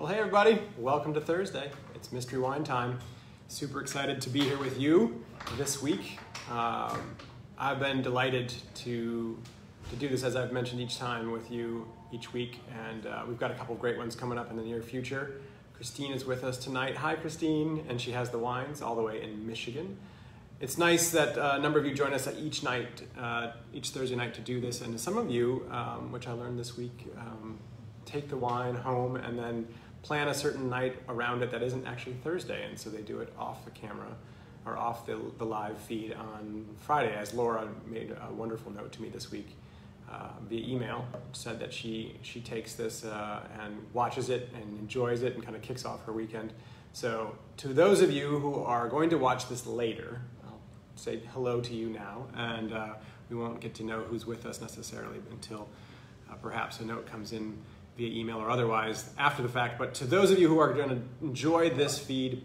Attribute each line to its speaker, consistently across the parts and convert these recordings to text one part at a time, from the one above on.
Speaker 1: Well, hey everybody, welcome to Thursday. It's Mystery Wine time. Super excited to be here with you this week. I've been delighted to do this, as I've mentioned, each time with you each week, and we've got a couple of great ones coming up in the near future. Christine is with us tonight. Hi Christine, and she has the wines all the way in Michigan. It's nice that a number of you join us each night, each Thursday night to do this, and some of you, which I learned this week, take the wine home and then plan a certain night around it that isn't actually Thursday, and so they do it off the camera or off the live feed on Friday, as Laura made a wonderful note to me this week via email, said that she takes this and watches it and enjoys it and kind of kicks off her weekend. So to those of you who are going to watch this later, I'll say hello to you now, and we won't get to know who's with us necessarily until perhaps a note comes in via email or otherwise after the fact. But to those of you who are going to enjoy this feed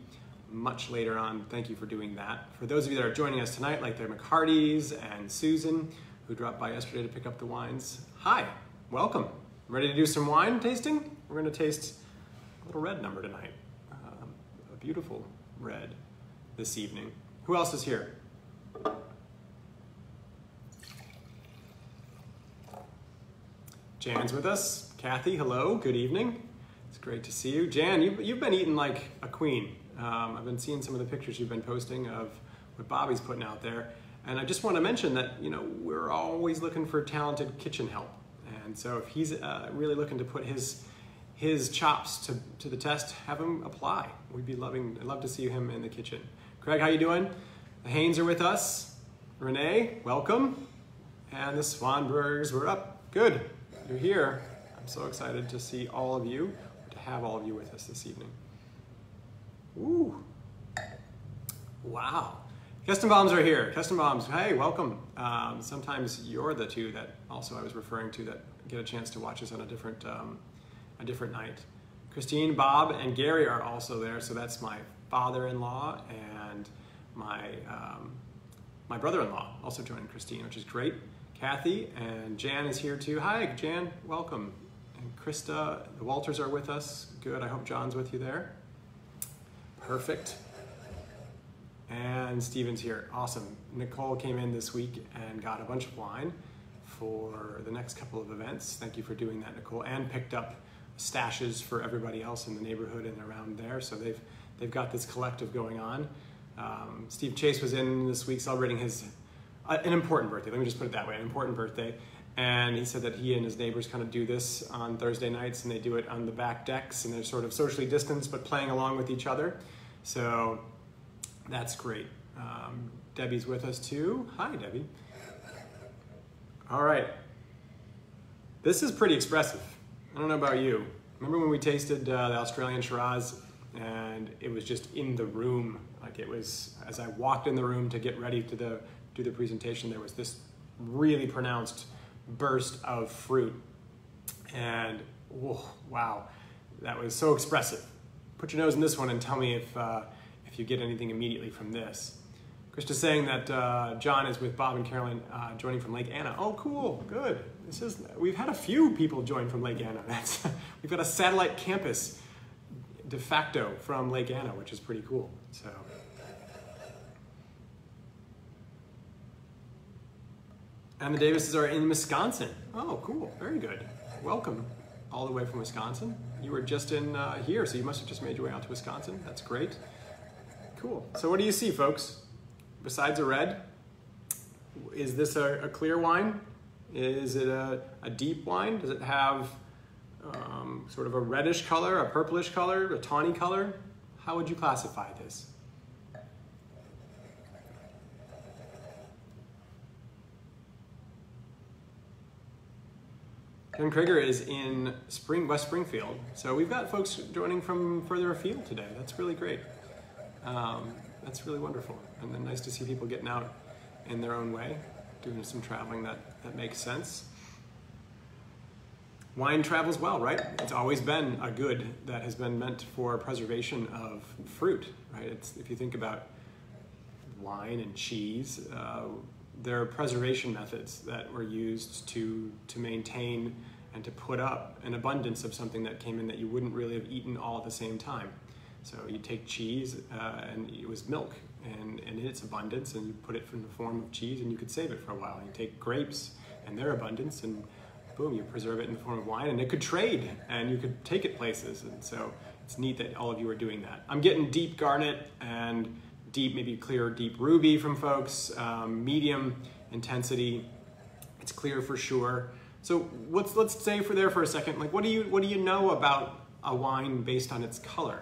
Speaker 1: much later on, thank you for doing that. For those of you that are joining us tonight, like the McCartys and Susan, who dropped by yesterday to pick up the wines, hi, welcome. Ready to do some wine tasting? We're going to taste a little red number tonight. A beautiful red this evening. Who else is here? Jan's with us. Kathy, hello, good evening. It's great to see you. Jan, you've been eating like a queen. I've been seeing some of the pictures you've been posting of what Bobby's putting out there. And I just want to mention that, you know, we're always looking for talented kitchen help. And so if he's really looking to put his chops to the test, have him apply. I'd love to see him in the kitchen. Craig, how you doing? The Haynes are with us. Renee, welcome. And the Swanbergs, we're up. Good, you're here. I'm so excited to see all of you, to have all of you with us this evening. Ooh, wow. Kestenbaums are here. Kestenbaums, hey, welcome. Sometimes you're the two that also I was referring to that get a chance to watch us on a different night. Christine, Bob, and Gary are also there. So that's my father-in-law and my brother-in-law also joining Christine, which is great. Kathy and Jan is here too. Hi, Jan, welcome. And Krista, the Walters are with us. Good, I hope John's with you there. Perfect. And Steven's here, awesome. Nicole came in this week and got a bunch of wine for the next couple of events. Thank you for doing that, Nicole, and picked up stashes for everybody else in the neighborhood and around there. So they've got this collective going on. Steve Chase was in this week celebrating his an important birthday, let me just put it that way, an important birthday. And he said that he and his neighbors kind of do this on Thursday nights, and they do it on the back decks, and they're sort of socially distanced, but playing along with each other. So that's great. Debbie's with us too. Hi, Debbie. All right. This is pretty expressive. I don't know about you. Remember when we tasted the Australian Shiraz, and it was just in the room, like it was, as I walked in the room to get ready to do the presentation, there was this really pronounced burst of fruit, and whoa, wow, that was so expressive. Put your nose in this one and tell me if you get anything immediately from this. Krista's saying that John is with Bob and Carolyn joining from Lake Anna. Oh, cool, good. We've had a few people join from Lake Anna. We've got a satellite campus de facto from Lake Anna, which is pretty cool. So. And the Davises are in Wisconsin. Oh, cool, very good. Welcome all the way from Wisconsin. You were just in here, so you must have just made your way out to Wisconsin. That's great. Cool. So what do you see, folks? Besides a red, is this a clear wine? Is it a deep wine? Does it have sort of a reddish color, a purplish color, a tawny color? How would you classify this? Ken Krieger is in West Springfield. So we've got folks joining from further afield today. That's really great. That's really wonderful. And then nice to see people getting out in their own way, doing some traveling that makes sense. Wine travels well, right? It's always been a good that has been meant for preservation of fruit, right? If you think about wine and cheese, there are preservation methods that were used to maintain and to put up an abundance of something that came in that you wouldn't really have eaten all at the same time. So you take cheese, and it was milk, and in its abundance, and you put it in the form of cheese, and you could save it for a while. You take grapes and their abundance, and boom, you preserve it in the form of wine, and it could trade, and you could take it places. And so it's neat that all of you are doing that. I'm getting deep garnet and deep, maybe clear deep ruby from folks, medium intensity. It's clear for sure. So let's stay there for a second. Like, what do you know about a wine based on its color?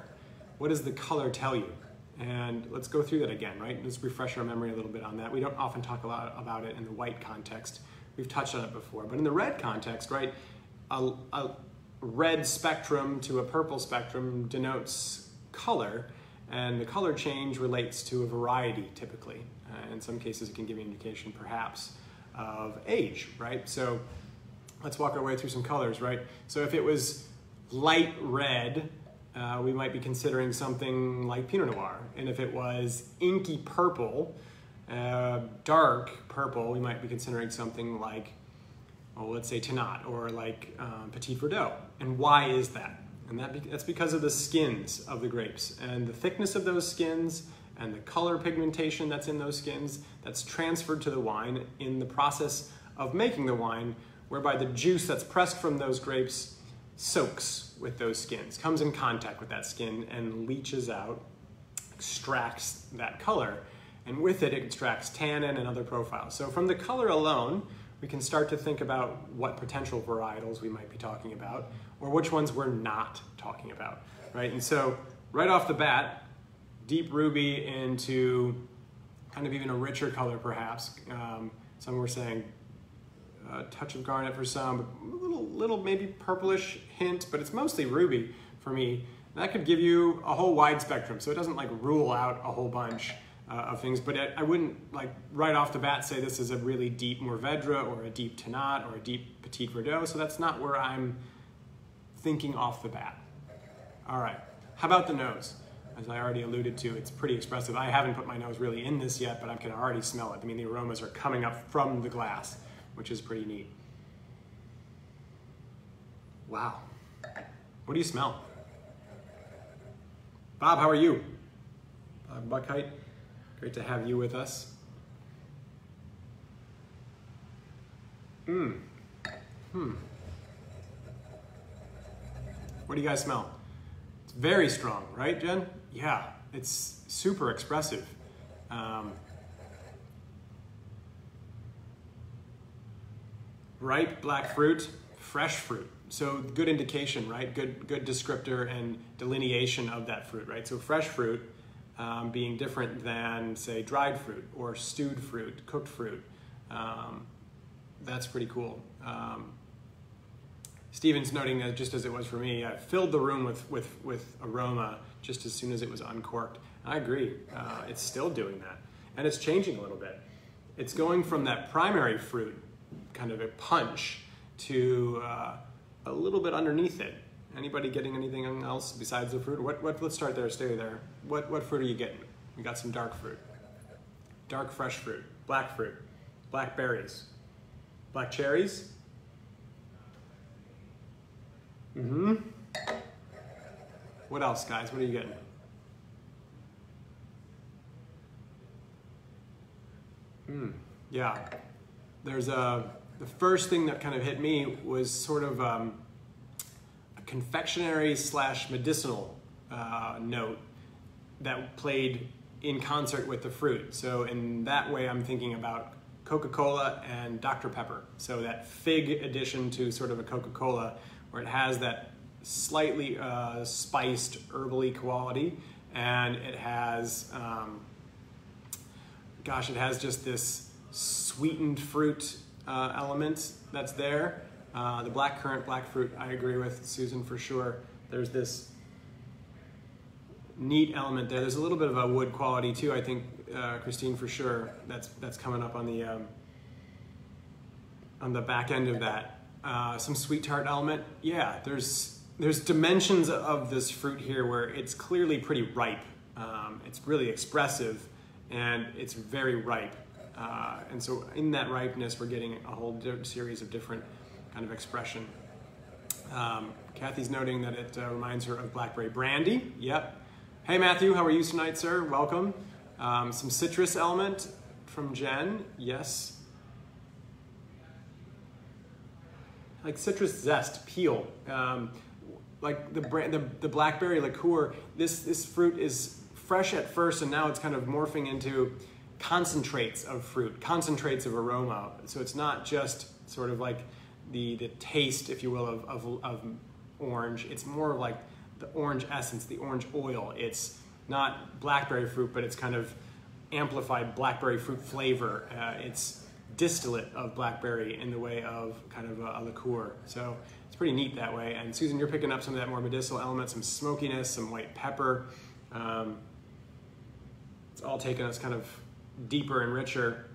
Speaker 1: What does the color tell you? And let's go through that again, right? Let's refresh our memory a little bit on that. We don't often talk a lot about it in the white context. We've touched on it before, but in the red context, right? A red spectrum to a purple spectrum denotes color, and the color change relates to a variety typically. In some cases, it can give you an indication perhaps of age, right? So let's walk our way through some colors, right? So if it was light red, we might be considering something like Pinot Noir. And if it was inky purple, dark purple, we might be considering something like, well, let's say Tannat, or like Petit Verdot. And why is that? And that's because of the skins of the grapes and the thickness of those skins and the color pigmentation that's in those skins that's transferred to the wine in the process of making the wine, whereby the juice that's pressed from those grapes soaks with those skins, comes in contact with that skin and leaches out, extracts that color, and with it, it extracts tannin and other profiles. So from the color alone, we can start to think about what potential varietals we might be talking about, or which ones we're not talking about, right? And so right off the bat, deep ruby into kind of even a richer color perhaps. Some were saying a touch of garnet for some, but little maybe purplish hint, but it's mostly ruby for me. That could give you a whole wide spectrum, so it doesn't like rule out a whole bunch of things, but I wouldn't like right off the bat say this is a really deep Mourvedre or a deep Tannat or a deep Petit Verdot, so that's not where I'm thinking off the bat. All right, how about the nose? As I already alluded to, it's pretty expressive. I haven't put my nose really in this yet, but I can already smell it. I mean, the aromas are coming up from the glass, which is pretty neat. Wow. What do you smell? Bob, how are you? Bob Buckheit, great to have you with us. What do you guys smell? It's very strong, right, Jen? Yeah, it's super expressive. Ripe black fruit, fresh fruit. So good indication, right? Good descriptor and delineation of that fruit, right? So fresh fruit being different than, say, dried fruit or stewed fruit, cooked fruit. That's pretty cool. Stephen's noting that just as it was for me, I filled the room with aroma just as soon as it was uncorked. I agree, it's still doing that. And it's changing a little bit. It's going from that primary fruit, kind of a punch, to a little bit underneath it. Anybody getting anything else besides the fruit? Let's start there, stay there. What fruit are you getting? We got some dark fruit. Dark fresh fruit, black berries, black cherries. What else, guys? What are you getting? Yeah, there's the first thing that kind of hit me was sort of a confectionery / medicinal note that played in concert with the fruit. So in that way, I'm thinking about Coca-Cola and Dr. Pepper. So that fig addition to sort of a Coca-Cola, where it has that slightly spiced herbally quality, and it has, it has just this sweetened fruit element that's there. The blackcurrant, black fruit, I agree with Susan for sure. There's this neat element there. There's a little bit of a wood quality too, I think, Christine, for sure. That's coming up on the back end of that. Some sweet tart element. Yeah, there's dimensions of this fruit here where it's clearly pretty ripe. It's really expressive and it's very ripe. And so in that ripeness, we're getting a whole series of different kind of expression. Kathy's noting that it reminds her of blackberry brandy. Yep. Hey Matthew, how are you tonight, sir? Welcome. Some citrus element from Jen. Yes. Like citrus zest, peel. Like the blackberry liqueur. This fruit is fresh at first, and now it's kind of morphing into concentrates of fruit, concentrates of aroma. So it's not just sort of like the taste, if you will, of orange. It's more like the orange essence, the orange oil. It's not blackberry fruit, but it's kind of amplified blackberry fruit flavor. It's distillate of blackberry in the way of kind of a liqueur. So it's pretty neat that way. And Susan, you're picking up some of that more medicinal element, some smokiness, some white pepper. It's all taking us kind of deeper and richer.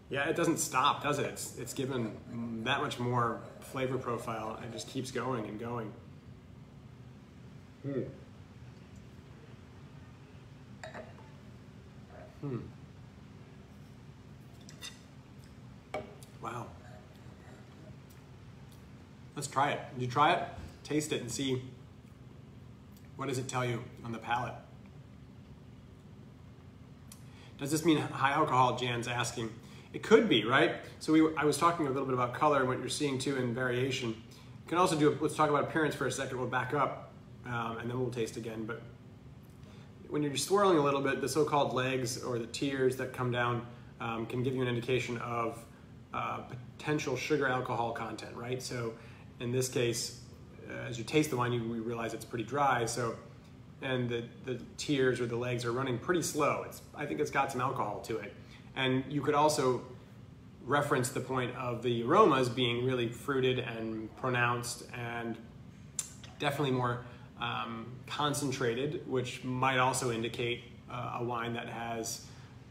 Speaker 1: Yeah, it doesn't stop, does it? It's given that much more flavor profile. It just keeps going and going. Wow. Let's try it. Did you try it? Taste it and see, what does it tell you on the palate? Does this mean high alcohol, Jan's asking? It could be, right? So I was talking a little bit about color and what you're seeing too in variation. You can also let's talk about appearance for a second. We'll back up and then we'll taste again. But when you're swirling a little bit, the so-called legs or the tears that come down can give you an indication of potential sugar alcohol content, right? So in this case, as you taste the wine, we realize it's pretty dry. And the tears or the legs are running pretty slow. I think it's got some alcohol to it. And you could also reference the point of the aromas being really fruited and pronounced and definitely more concentrated, which might also indicate a wine that has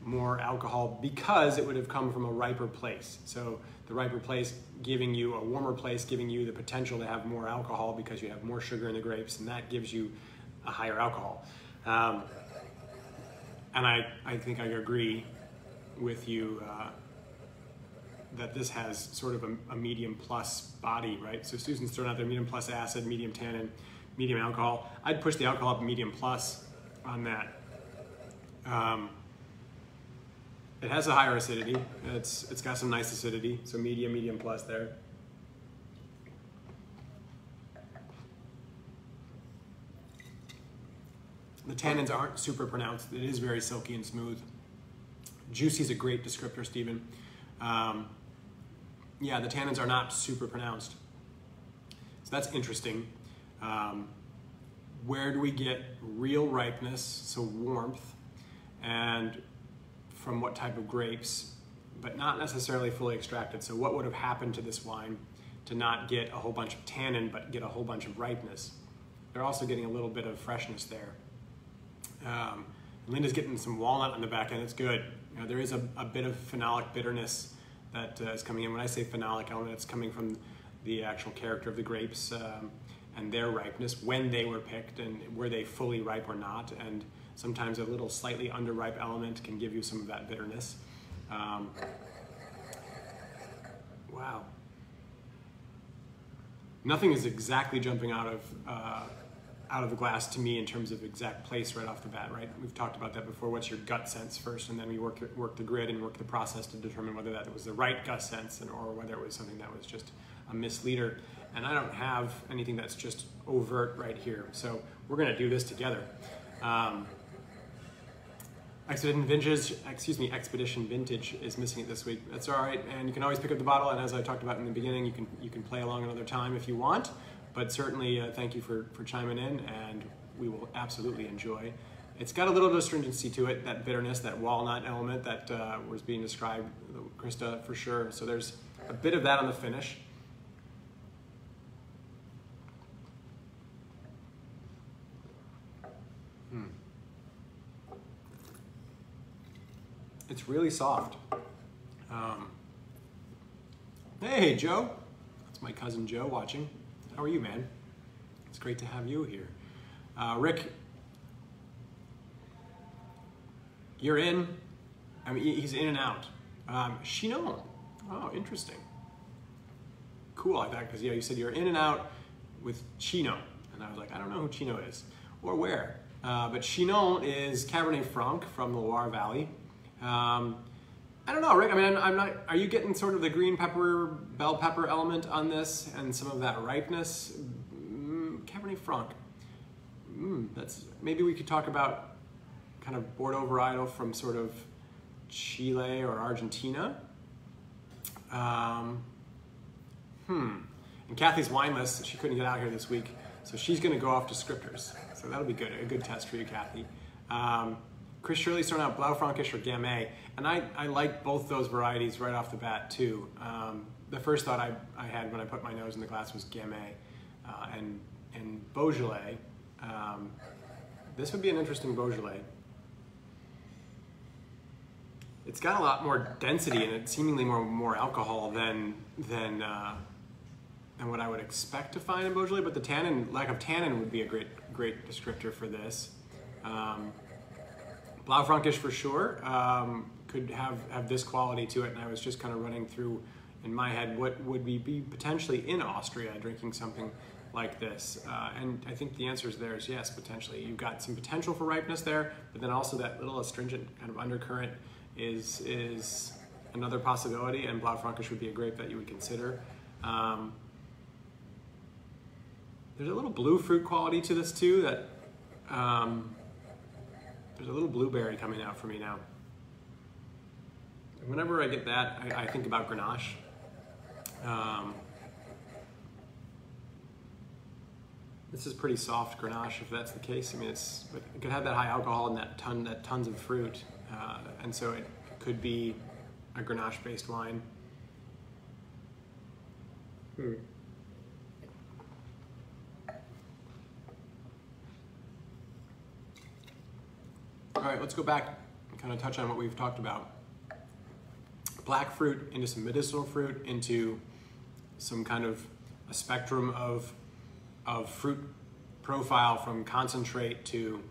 Speaker 1: more alcohol because it would have come from a riper place. So the riper place giving you a warmer place, giving you the potential to have more alcohol because you have more sugar in the grapes, and that gives you a higher alcohol. And I think I agree with you that this has sort of a medium plus body, right? So Susan's thrown out there medium plus acid, medium tannin, medium alcohol. I'd push the alcohol up medium plus on that. It has a higher acidity. It's got some nice acidity, so medium plus there. The tannins aren't super pronounced. It is very silky and smooth. Juicy is a great descriptor, Stephen. Yeah, the tannins are not super pronounced. So that's interesting. Where do we get real ripeness, so warmth, and from what type of grapes, but not necessarily fully extracted? So what would have happened to this wine to not get a whole bunch of tannin, but get a whole bunch of ripeness? They're also getting a little bit of freshness there. Linda's getting some walnut on the back end. It's good. You know, there is a bit of phenolic bitterness that is coming in. When I say phenolic element, it's coming from the actual character of the grapes and their ripeness when they were picked and were they fully ripe or not. And sometimes a little slightly underripe element can give you some of that bitterness. Wow. Nothing is exactly jumping out of the glass to me in terms of exact place right off the bat, right? We've talked about that before. What's your gut sense first, and then we work the grid and work the process to determine whether that was the right gut sense or whether it was something that was just a misleader. And I don't have anything that's just overt right here. So we're gonna do this together. Expedition Vintage is missing it this week. That's all right, and you can always pick up the bottle, and as I talked about in the beginning, you can play along another time if you want. But certainly, thank you for chiming in, and we will absolutely enjoy. It's got a little astringency to it, that bitterness, that walnut element that was being described, Krista, for sure. So there's a bit of that on the finish. It's really soft. Hey, Joe. That's my cousin Joe watching. How are you, man? It's great to have you here. Rick, you're in. I mean, he's in and out. Chinon. Oh, interesting. cool like that because you said you're in and out with Chino, and I was like, I don't know who Chino is or where, but Chinon is Cabernet Franc from the Loire Valley. I don't know, Rick. I mean, I'm not. Are you getting sort of the green pepper, bell pepper element on this, and some of that ripeness? Cabernet Franc. That's maybe we could talk about kind of Bordeaux varietal from sort of Chile or Argentina. And Kathy's wineless. She couldn't get out here this week, so she's going to go off descriptors. So that'll be good. A good test for you, Kathy. Chris Shirley's thrown out Blaufränkisch or Gamay, and I like both those varieties right off the bat too. The first thought I had when I put my nose in the glass was Gamay, and Beaujolais. This would be an interesting Beaujolais. It's got a lot more density in it, seemingly more alcohol than what I would expect to find in Beaujolais. But the lack of tannin would be a great descriptor for this. Blaufränkisch for sure could have this quality to it, and I was just kind of running through in my head what would we be potentially in Austria drinking something like this, and I think the answer is there is yes, potentially. You've got some potential for ripeness there, but then also that little astringent kind of undercurrent is another possibility, and Blaufränkisch would be a grape that you would consider. There's a little blue fruit quality to this too that there's a little blueberry coming out for me now. Whenever I get that, I think about Grenache. This is pretty soft Grenache, if that's the case. I mean, it could have that high alcohol and that tons of fruit, and so it could be a Grenache-based wine. All right, let's go back and kind of touch on what we've talked about. Black fruit into some medicinal fruit into some kind of a spectrum of fruit profile from concentrate to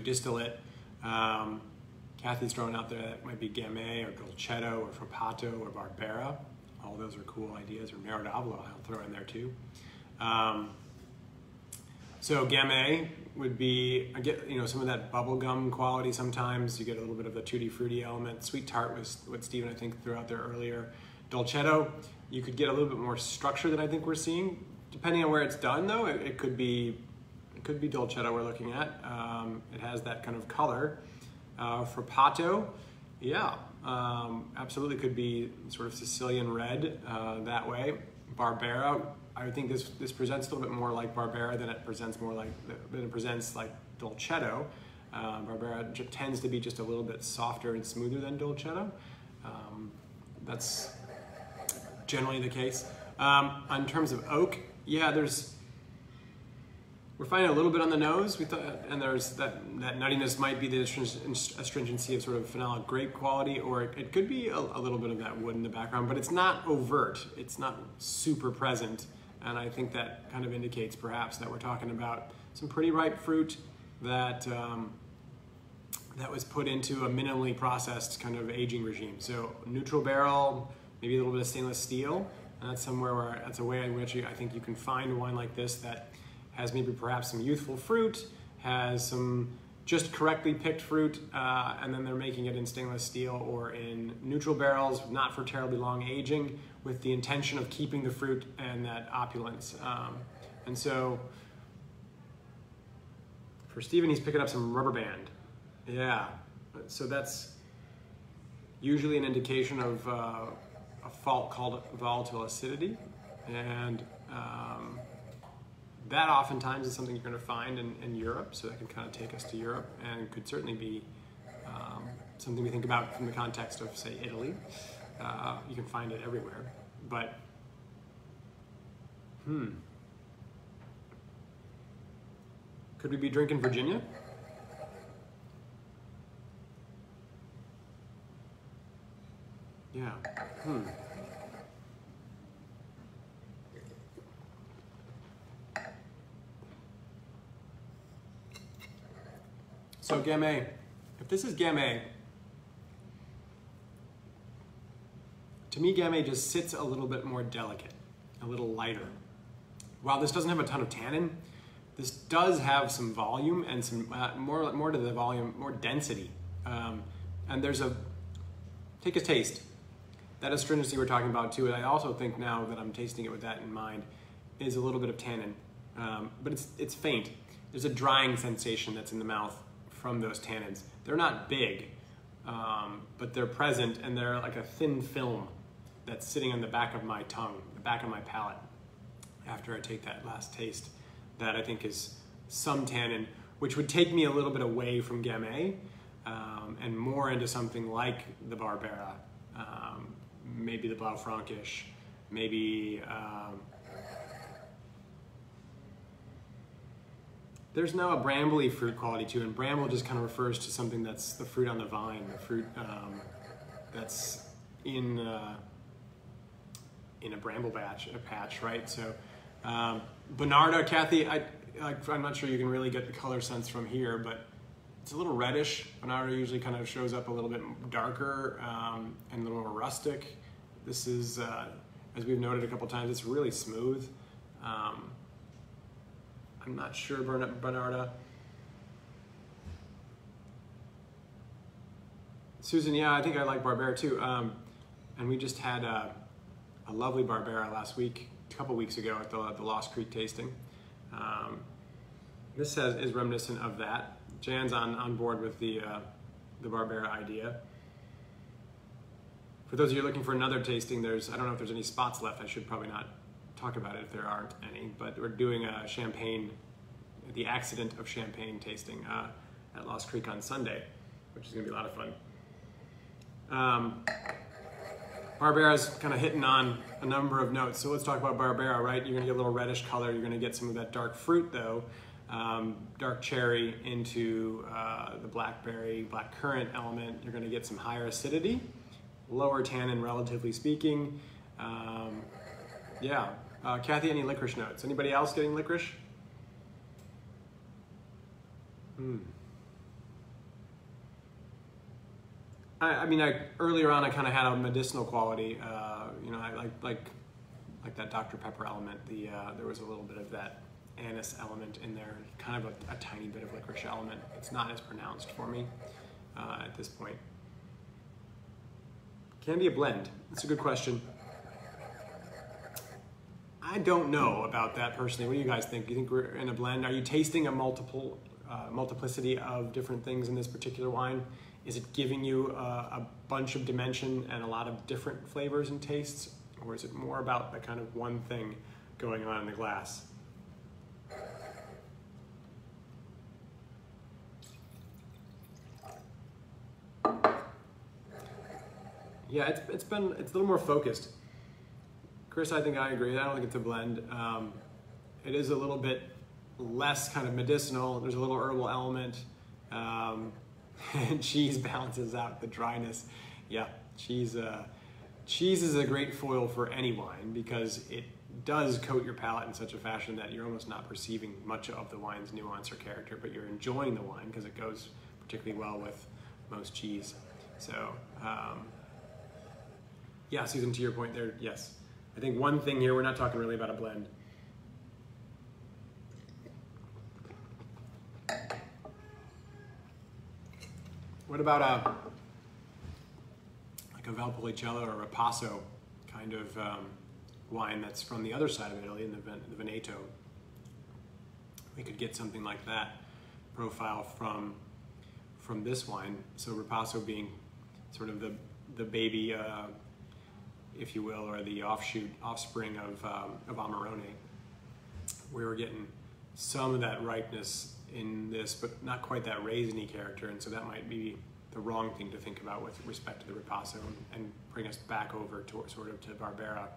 Speaker 1: distillate. Kathy's throwing out there that might be Gamay or Dolcetto or Frappato or Barbera. All those are cool ideas, or Merodavlo I'll throw in there too. So Gamay would be, some of that bubblegum quality sometimes. You get a little bit of the tutti frutti element. Sweet tart was what Stephen, I think, threw out there earlier. Dolcetto, you could get a little bit more structure than I think we're seeing. Depending on where it's done though, it could be Dolcetto we're looking at. It has that kind of color. Frappato, yeah, absolutely could be sort of Sicilian red that way. Barbera, I think this presents a little bit more like Barbera than it presents like Dolcetto. Barbera tends to be just a little bit softer and smoother than Dolcetto. That's generally the case. In terms of oak, yeah, we're finding a little bit on the nose. We thought, and there's that nuttiness might be the astringency of sort of phenolic grape quality, or it could be a little bit of that wood in the background, but it's not overt. It's not super present, and I think that kind of indicates perhaps that we're talking about some pretty ripe fruit that that was put into a minimally processed kind of aging regime. So neutral barrel, maybe a little bit of stainless steel. And that's that's a way in which I think you can find a wine like this that has maybe perhaps some youthful fruit, has some just correctly picked fruit, and then they're making it in stainless steel or in neutral barrels, not for terribly long aging, with the intention of keeping the fruit and that opulence. And so for Stephen, he's picking up some rubber band. Yeah, so that's usually an indication of a fault called volatile acidity, and that oftentimes is something you're going to find in Europe, so that can kind of take us to Europe, and could certainly be something we think about from the context of, say, Italy. You can find it everywhere, but could we be drinking Virginia? Yeah. So Gamay, if this is Gamay, to To me, Gamay just sits a little bit more delicate, a little lighter. While this doesn't have a ton of tannin, this does have some volume and some more to the volume, more density. And there's take a taste. That astringency we're talking about too, and I also think now that I'm tasting it with that in mind, is a little bit of tannin, but it's faint. There's a drying sensation that's in the mouth from those tannins. They're not big, but they're present, and they're like a thin film that's sitting on the back of my tongue, the back of my palate, after I take that last taste. That I think is some tannin, which would take me a little bit away from Gamay, and more into something like the Barbera, maybe the Blaufränkisch, maybe there's now a brambly fruit quality too, and bramble just kind of refers to something that's the fruit on the vine, the fruit that's in a bramble patch, right? So Bonarda, Kathy, I'm not sure you can really get the color sense from here, but it's a little reddish. Bonarda usually kind of shows up a little bit darker and a little more rustic. This is, as we've noted a couple times, it's really smooth. I'm not sure Bonarda. Susan, yeah, I think I like Barbera too. And we just had a lovely Barbera last week, a couple weeks ago at the Lost Creek tasting. This is reminiscent of that. Jan's on board with the Barbera idea. For those of you looking for another tasting, I don't know if there's any spots left. I should probably not talk about it if there aren't any, but we're doing a champagne, the accident of champagne tasting at Lost Creek on Sunday, which is gonna be a lot of fun. Barbera's kind of hitting on a number of notes. So let's talk about Barbera, right? You're gonna get a little reddish color. You're gonna get some of that dark fruit though, dark cherry into the blackberry, blackcurrant element. You're gonna get some higher acidity, lower tannin relatively speaking. Yeah, Kathy, any licorice notes? Anybody else getting licorice? I mean, earlier on I kind of had a medicinal quality. You know, I like that Dr. Pepper element. There was a little bit of that anise element in there, kind of a tiny bit of licorice element. It's not as pronounced for me at this point. Can it be a blend? That's a good question. I don't know about that personally. What do you guys think? Do you think we're in a blend? Are you tasting a multiplicity of different things in this particular wine? Is it giving you a bunch of dimension and a lot of different flavors and tastes? Or is it more about the kind of one thing going on in the glass? Yeah, it's a little more focused. Chris, I think I agree. I don't think it's a blend. It is a little bit less kind of medicinal. There's a little herbal element. And cheese balances out the dryness. Yeah, cheese is a great foil for any wine because it does coat your palate in such a fashion that you're almost not perceiving much of the wine's nuance or character, but you're enjoying the wine because it goes particularly well with most cheese. So, yeah, Susan, to your point there, yes. I think one thing here, we're not talking really about a blend. What about like a Valpolicella or a Ripasso kind of wine that's from the other side of Italy, in the Veneto? We could get something like that profile from this wine. So Ripasso being sort of the baby, if you will, or the offspring of Amarone. We were getting some of that ripeness in this, but not quite that raisiny character, and so that might be the wrong thing to think about with respect to the Ripasso and bring us back over to sort of to Barbera.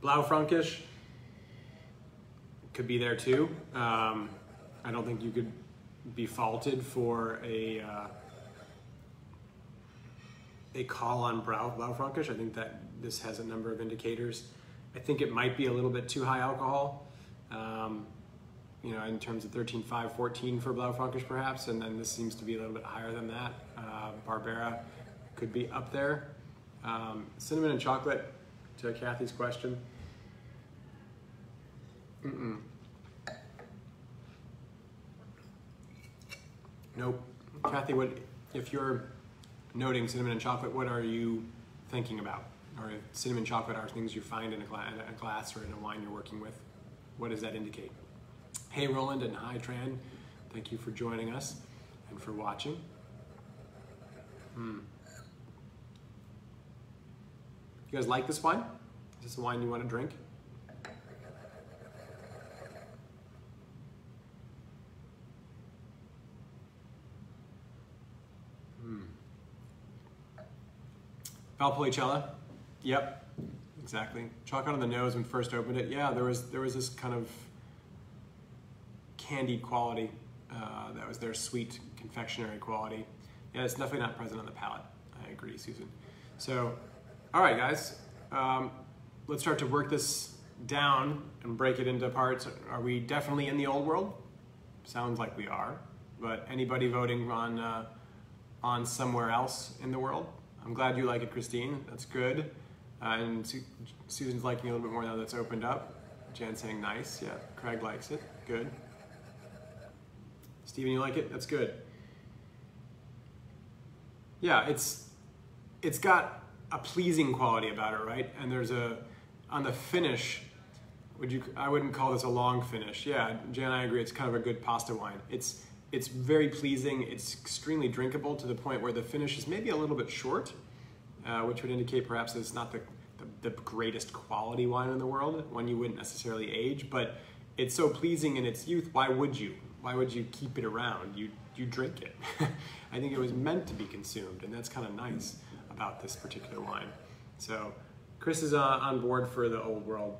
Speaker 1: Blaufränkisch could be there too. I don't think you could be faulted for a call on Blaufränkisch. I think that this has a number of indicators. I think it might be a little bit too high alcohol. You know, in terms of 13.5, 14 for Blaufränkisch perhaps, and then this seems to be a little bit higher than that. Barbera could be up there. Cinnamon and chocolate, to Kathy's question. Nope. Kathy, if you're noting cinnamon and chocolate, what are you thinking about? Or if cinnamon chocolate are things you find in a glass or in a wine you're working with, what does that indicate? Hey, Roland, and hi, Tran. Thank you for joining us and for watching. You guys like this wine? Is this a wine you want to drink? Valpolicella. Yep, exactly. Chalk on the nose when first opened it. Yeah, there was this kind of candied quality that was their sweet confectionery quality. Yeah, it's definitely not present on the palate. I agree, Susan. So, all right, guys, let's start to work this down and break it into parts. Are we definitely in the old world? Sounds like we are. But anybody voting on somewhere else in the world? I'm glad you like it, Christine. That's good. And Susan's liking it a little bit more now that's opened up. Jan saying nice. Yeah, Craig likes it. Good. Steven, you like it? That's good. Yeah, it's got a pleasing quality about it, right? And there's on the finish, I wouldn't call this a long finish. Yeah, Jan, I agree. It's kind of a good pasta wine. It's very pleasing. It's extremely drinkable to the point where the finish is maybe a little bit short, which would indicate perhaps that it's not the greatest quality wine in the world, one you wouldn't necessarily age, but it's so pleasing in its youth. Why would you? Why would you keep it around? You drink it. I think it was meant to be consumed, and that's kind of nice about this particular wine. So Chris is on board for the old world.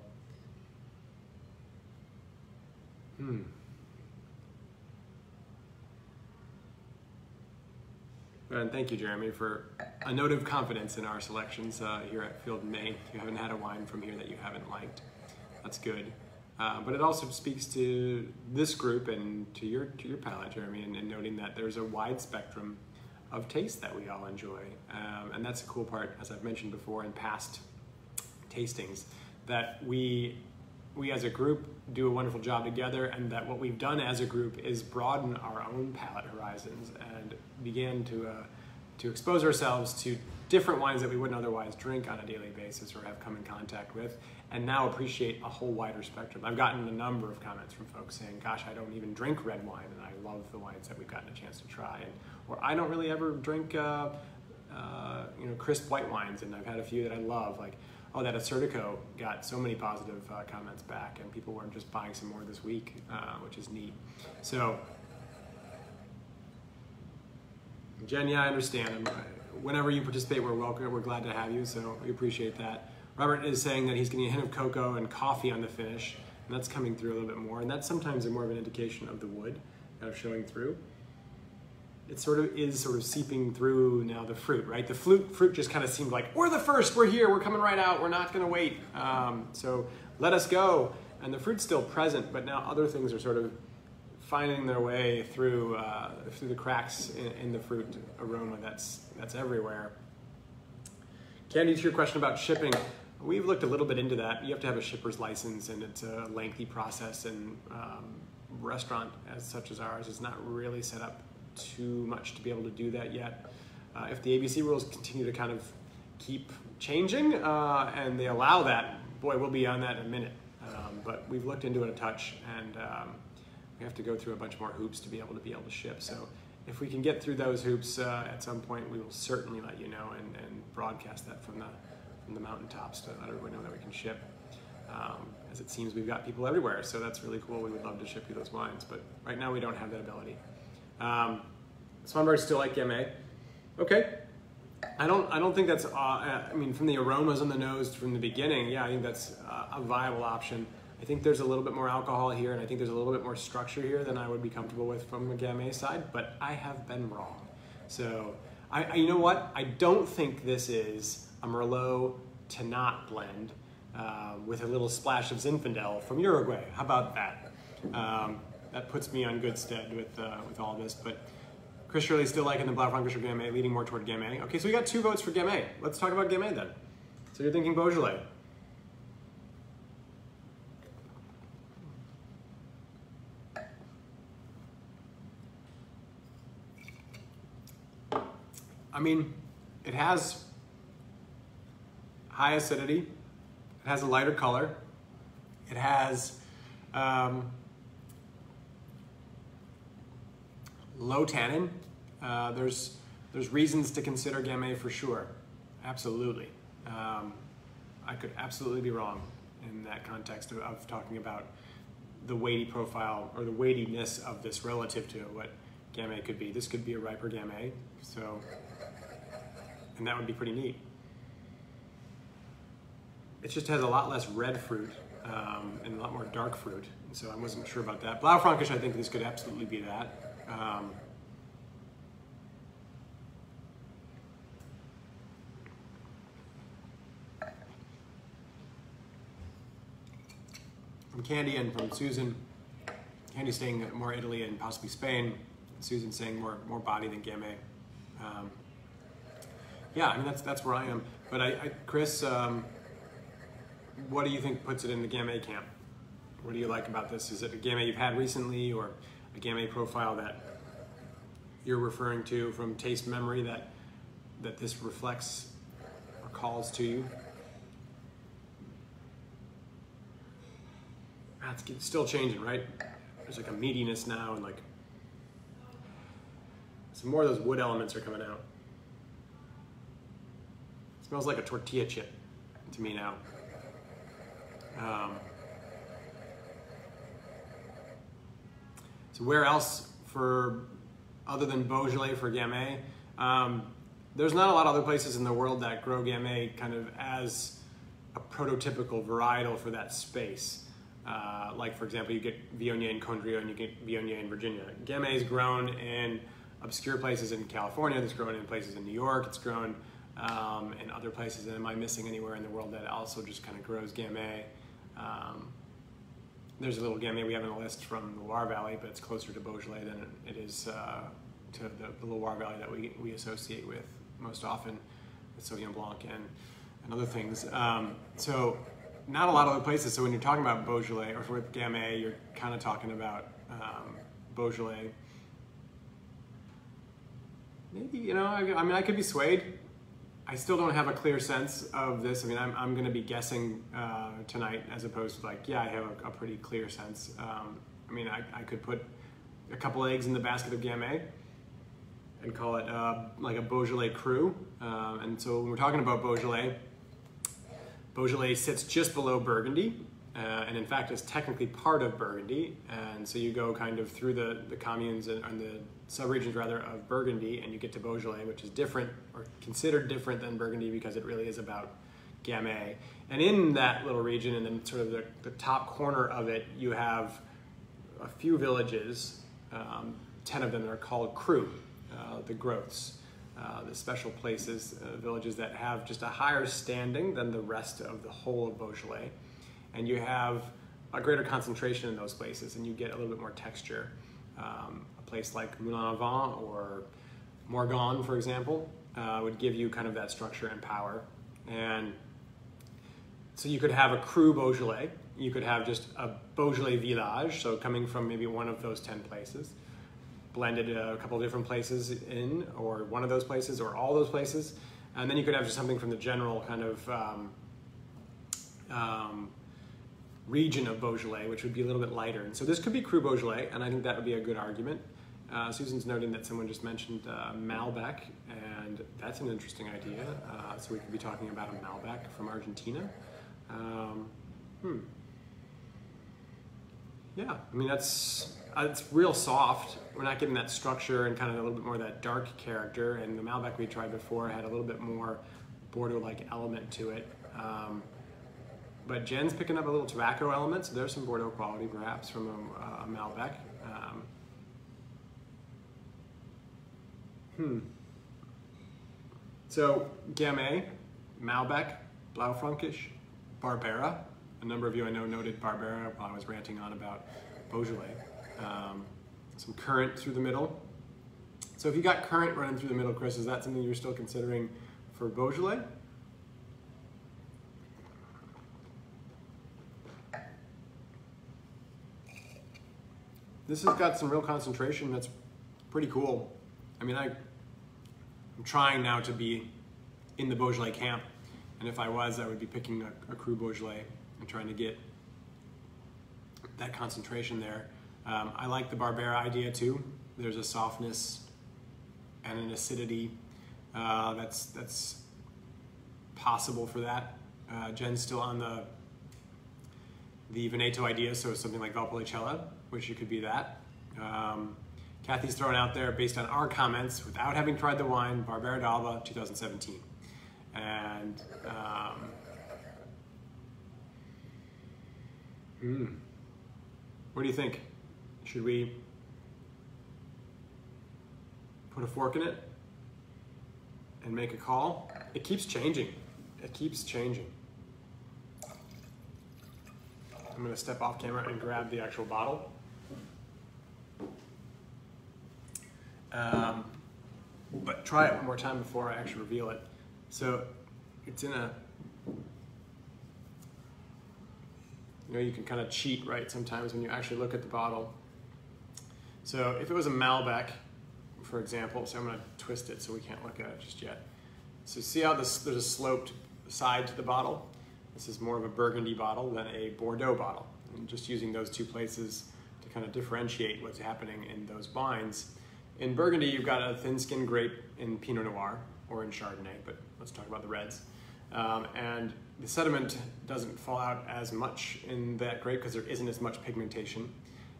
Speaker 1: And thank you, Jeremy, for a note of confidence in our selections here at Field & Main. You haven't had a wine from here that you haven't liked. That's good. But it also speaks to this group and to your palate, Jeremy, and noting that there's a wide spectrum of taste that we all enjoy. And that's a cool part, as I've mentioned before in past tastings, that we as a group do a wonderful job together, and that what we've done as a group is broaden our own palate horizons and begin to expose ourselves to different wines that we wouldn't otherwise drink on a daily basis or have come in contact with, and now appreciate a whole wider spectrum. I've gotten a number of comments from folks saying, gosh, I don't even drink red wine, and I love the wines that we've gotten a chance to try. Or I don't really ever drink crisp white wines, and I've had a few that I love, like, oh, that Acertico got so many positive comments back, and people were just buying some more this week, which is neat. So, Jen, yeah, I understand. Whenever you participate, we're welcome. We're glad to have you, so we appreciate that. Robert is saying that he's getting a hint of cocoa and coffee on the finish, and that's coming through a little bit more, and that's sometimes more of an indication of the wood kind of showing through. It is sort of seeping through now the fruit, right? The fruit just kind of seemed like, we're the first, we're here, we're coming right out, we're not gonna wait. So let us go. And the fruit's still present, but now other things are sort of finding their way through the cracks in the fruit aroma that's everywhere. Candy, to your question about shipping, we've looked a little bit into that. You have to have a shipper's license, and it's a lengthy process, and restaurant as such as ours is not really set up too much to be able to do that yet. If the ABC rules continue to kind of keep changing and they allow that, boy, we'll be on that in a minute. But we've looked into it a touch, and we have to go through a bunch more hoops to be able to ship. So if we can get through those hoops at some point, we will certainly let you know and broadcast that from the mountaintops to let everyone know that we can ship. As it seems we've got people everywhere, so that's really cool. We would love to ship you those wines, but right now we don't have that ability. Swanbergs still like Gamay. Okay. I don't think that's, I mean, from the aromas on the nose from the beginning, yeah, I think that's a viable option. I think there's a little bit more alcohol here, and I think there's a little bit more structure here than I would be comfortable with from the Gamay side, but I have been wrong. So, you know what? I don't think this is a Merlot Tannat blend with a little splash of Zinfandel from Uruguay. How about that? That puts me on good stead with all this, but Chris Shirley still liking the Blaufränkisch or Gamay, leaning more toward Gamay. Okay, so we got 2 votes for Gamay. Let's talk about Gamay then. So you're thinking Beaujolais. I mean, it has high acidity, it has a lighter color, it has low tannin. There's reasons to consider Gamay for sure, absolutely. I could absolutely be wrong in that context of talking about the weighty profile or the weightiness of this relative to what Gamay could be. This could be a riper Gamay, so, and that would be pretty neat. It just has a lot less red fruit and a lot more dark fruit, so I wasn't sure about that. Blaufränkisch, I think this could absolutely be that. From Candy and from Susan, Candy's saying more Italy and possibly Spain. Susan's saying more body than Gamay. Yeah, I mean that's where I am. But Chris, what do you think puts it in the Gamay camp? What do you like about this? Is it a Gamay you've had recently, or a Gamay profile that you're referring to from taste memory that this reflects or calls to you? It's still changing, right? There's like a meatiness now, and like some more of those wood elements are coming out. It smells like a tortilla chip to me now. So where else other than Beaujolais for Gamay? There's not a lot of other places in the world that grow Gamay kind of as a prototypical varietal for that space. Like for example, you get Viognier in Condrieu and you get Viognier in Virginia. Gamay is grown in obscure places in California, it's grown in places in New York, it's grown in other places. And am I missing anywhere in the world that also just kind of grows Gamay? There's a little Gamay we have on the list from the Loire Valley, but it's closer to Beaujolais than it is to the Loire Valley that we associate with most often with Sauvignon Blanc and other things. So not a lot of other places. So when you're talking about Beaujolais or with Gamay, you're kind of talking about Beaujolais. Maybe, you know, I mean, I could be swayed. I still don't have a clear sense of this. I mean, I'm going to be guessing tonight as opposed to like, yeah, I have a pretty clear sense. I mean, I could put a couple eggs in the basket of Gamay and call it like a Beaujolais cru. And so when we're talking about Beaujolais, Beaujolais sits just below Burgundy, and in fact is technically part of Burgundy. And so you go kind of through the communes and the subregions rather of Burgundy, and you get to Beaujolais, which is different or considered different than Burgundy because it really is about Gamay. And in that little region, and then sort of the top corner of it, you have a few villages, 10 of them are called cru, the growths. The special places, villages that have just a higher standing than the rest of the whole of Beaujolais. And you have a greater concentration in those places, and you get a little bit more texture. A place like Moulin-à-Vent or Morgon, for example, would give you kind of that structure and power. And so you could have a cru Beaujolais. You could have just a Beaujolais village, so coming from maybe one of those 10 places. Blended a couple of different places in, or one of those places, or all those places. And then you could have just something from the general kind of region of Beaujolais, which would be a little bit lighter. And so this could be cru Beaujolais, and I think that would be a good argument. Susan's noting that someone just mentioned Malbec, and that's an interesting idea. So we could be talking about a Malbec from Argentina. Yeah, I mean, it's real soft. We're not getting that structure and kind of a little bit more of that dark character. And the Malbec we tried before had a little bit more Bordeaux-like element to it. But Jen's picking up a little tobacco element, so there's some Bordeaux quality perhaps from a Malbec. So Gamay, Malbec, Blaufränkisch, Barbera. A number of you I know noted Barbera while I was ranting on about Beaujolais. Some currant through the middle. So if you got current running through the middle, Chris, is that something you're still considering for Beaujolais? This has got some real concentration that's pretty cool. I mean, I'm trying now to be in the Beaujolais camp, and if I was, I would be picking a Cru Beaujolais and trying to get that concentration there. I like the Barbera idea too. There's a softness and an acidity that's possible for that. Jen's still on the Veneto idea, so it's something like Valpolicella, which it could be that. Kathy's thrown out there, based on our comments, without having tried the wine, Barbera d'Alba 2017. And what do you think? Should we put a fork in it and make a call? It keeps changing. It keeps changing. I'm gonna step off camera and grab the actual bottle. But try it one more time before I actually reveal it. So it's in a, you can kind of cheat, right, sometimes when you actually look at the bottle. So if it was a Malbec, for example, so I'm gonna twist it so we can't look at it just yet. So see how there's a sloped side to the bottle? This is more of a Burgundy bottle than a Bordeaux bottle. And just using those two places to kind of differentiate what's happening in those wines. In Burgundy, you've got a thin-skinned grape in Pinot Noir or in Chardonnay, but let's talk about the reds. And the sediment doesn't fall out as much in that grape because there isn't as much pigmentation.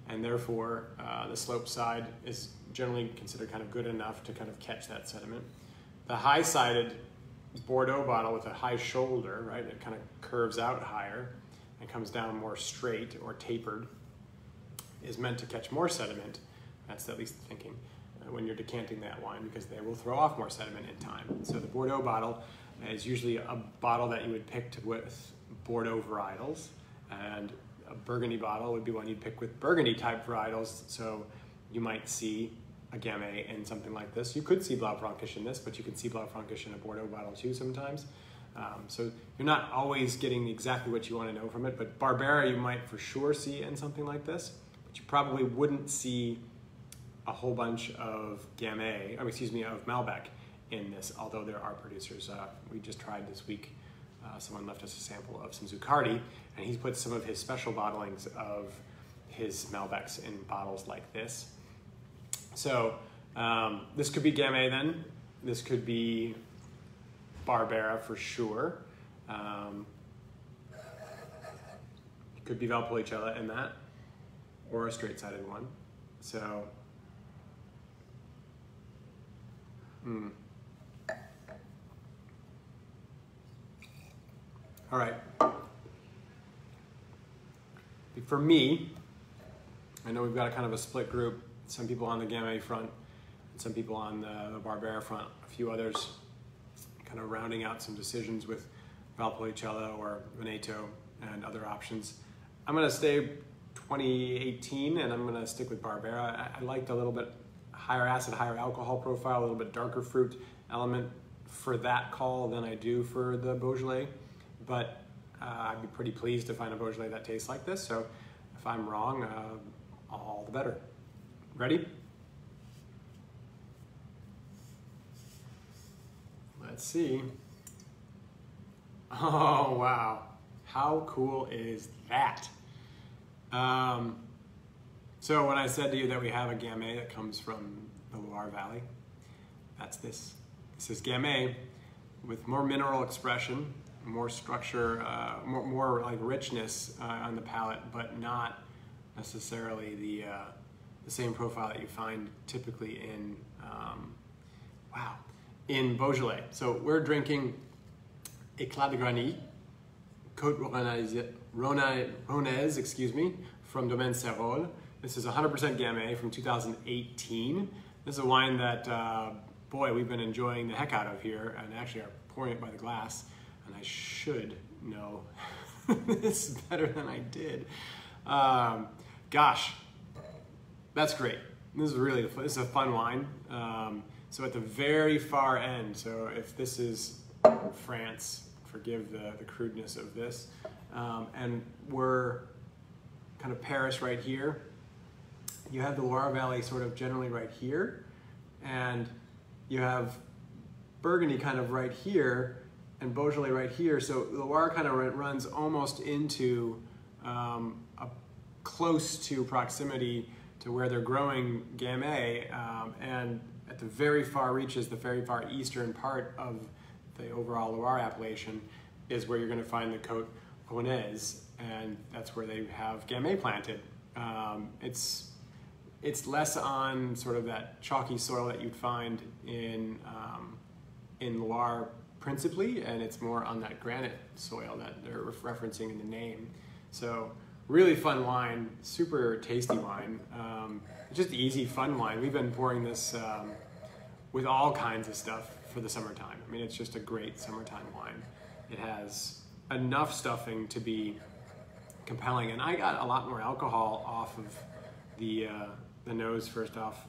Speaker 1: And therefore, the slope side is generally considered kind of good enough to kind of catch that sediment. The high-sided Bordeaux bottle with a high shoulder, right, it kind of curves out higher and comes down more straight or tapered, is meant to catch more sediment. That's at least the thinking when you're decanting that wine, because they will throw off more sediment in time. So the Bordeaux bottle is usually a bottle that you would pick with Bordeaux varietals, and a Burgundy bottle would be one you'd pick with Burgundy type varietals. So you might see a Gamay in something like this. You could see Blaufränkisch in this, but you can see Blaufränkisch in a Bordeaux bottle too sometimes. So you're not always getting exactly what you want to know from it, but Barbera you might for sure see in something like this, but you probably wouldn't see a whole bunch of Gamay, of Malbec in this, although there are producers. We just tried this week, someone left us a sample of some Zuccardi, and he's put some of his special bottlings of his Malbecs in bottles like this. So this could be Gamay then. This could be Barbera for sure. It could be Valpolicella in that, or a straight-sided one. So, all right. For me, I know we've got a kind of a split group. Some people on the Gamay front, and some people on the Barbera front. A few others kind of rounding out some decisions with Valpolicella or Veneto and other options. I'm going to stay 2018, and I'm going to stick with Barbera. I liked a little bit higher acid, higher alcohol profile, a little bit darker fruit element for that call than I do for the Beaujolais. But I'd be pretty pleased to find a Beaujolais that tastes like this. So if I'm wrong, all the better. Ready? Let's see. Oh, wow. How cool is that? So when I said to you that we have a Gamay that comes from the Loire Valley, that's this. This is Gamay with more mineral expression, more structure, more like richness on the palate, but not necessarily the same profile that you find typically in, in Beaujolais. So we're drinking Éclat de Granit, Côte Rouennaise, excuse me, from Domaine Serrol. This is 100% Gamay from 2018. This is a wine that, boy, we've been enjoying the heck out of here, and actually are pouring it by the glass, and I should know this better than I did. Gosh, that's great. This is a fun wine. So at the very far end, so if this is France, forgive the crudeness of this, and we're kind of Paris right here. You have the Loire Valley sort of generally right here, and you have Burgundy kind of right here, and Beaujolais right here. So the Loire kind of runs almost into a close to proximity to where they're growing Gamay, and at the very far reaches, the very far eastern part of the overall Loire appellation is where you're going to find the Côte Rouennaise, and that's where they have Gamay planted. It's less on sort of that chalky soil that you'd find in Loire principally, and it's more on that granite soil that they're referencing in the name. So really fun wine, super tasty wine, just easy, fun wine. We've been pouring this with all kinds of stuff for the summertime. I mean, it's just a great summertime wine. It has enough stuffing to be compelling, and I got a lot more alcohol off of the nose first off.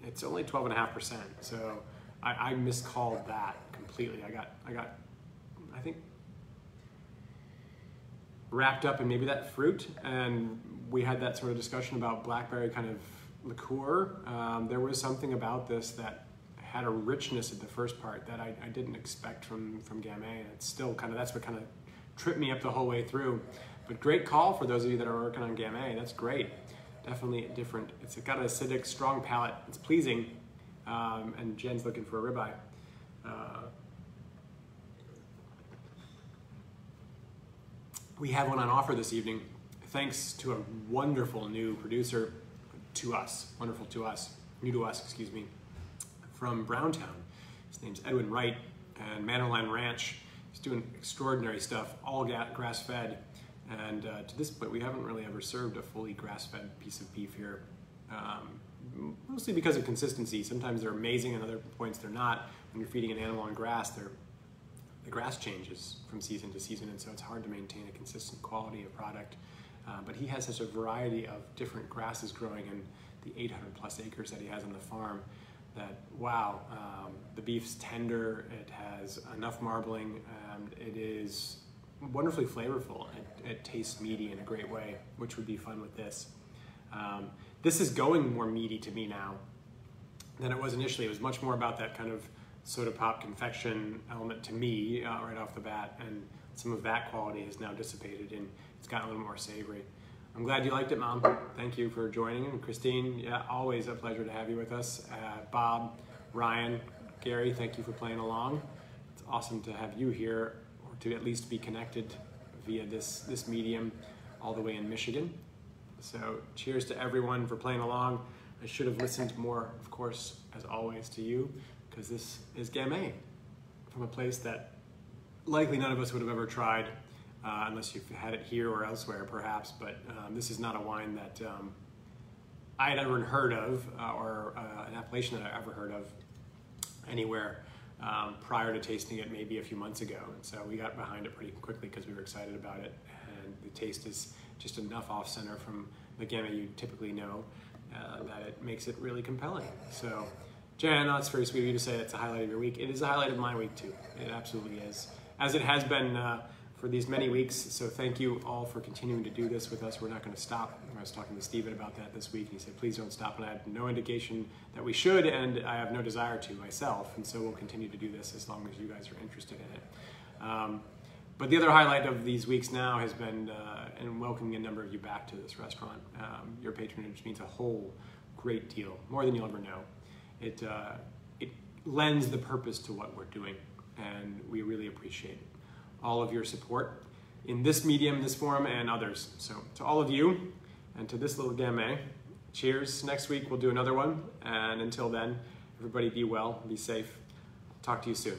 Speaker 1: It's only 12.5%, so I miscalled that completely. I got I think wrapped up in maybe that fruit, and we had that sort of discussion about blackberry kind of liqueur. There was something about this that had a richness at the first part that I didn't expect from Gamay, and it's still kind of, that's what kind of tripped me up the whole way through. But great call for those of you that are working on Gamay. That's great. Definitely different. It's got an acidic, strong palate. It's pleasing, and Jen's looking for a ribeye. We have one on offer this evening, thanks to a wonderful new producer to us, new to us, excuse me, from Browntown. His name's Edwin Wright, and Manderland Ranch. He's doing extraordinary stuff, all grass-fed. And to this point, we haven't really ever served a fully grass-fed piece of beef here, mostly because of consistency. Sometimes they're amazing, and other points they're not. When you're feeding an animal on grass, the grass changes from season to season, and so it's hard to maintain a consistent quality of product. But he has such a variety of different grasses growing in the 800 plus acres that he has on the farm that, wow, the beef's tender, it has enough marbling, and it is wonderfully flavorful. It tastes meaty in a great way, which would be fun with this. This is going more meaty to me now than it was initially. It was much more about that kind of soda pop confection element to me right off the bat, and some of that quality has now dissipated and it's gotten a little more savory. I'm glad you liked it, Mom. Thank you for joining. And Christine, yeah, always a pleasure to have you with us. Bob, Ryan, Gary, thank you for playing along. It's awesome to have you here, or to at least be connected via this medium all the way in Michigan. So cheers to everyone for playing along. I should have listened more, of course, as always, to you, because this is Gamay, from a place that likely none of us would have ever tried, unless you've had it here or elsewhere, perhaps. But this is not a wine that I had ever heard of, or an appellation that I ever heard of anywhere prior to tasting it maybe a few months ago. And so we got behind it pretty quickly because we were excited about it. And the taste is just enough off-center from the Gamay you typically know that it makes it really compelling. So, Jan, that's very sweet of you to say it's a highlight of your week. It is a highlight of my week too. It absolutely is, as it has been for these many weeks. So thank you all for continuing to do this with us. We're not going to stop. I was talking to Stephen about that this week, and he said, please don't stop. And I had no indication that we should, and I have no desire to myself. And so we'll continue to do this as long as you guys are interested in it. But the other highlight of these weeks now has been in welcoming a number of you back to this restaurant. Your patronage means a whole great deal, more than you'll ever know. It lends the purpose to what we're doing, and we really appreciate all of your support in this medium, this forum, and others. So to all of you, and to this little Gamay, cheers. Next week we'll do another one, and until then, everybody be well, be safe. Talk to you soon.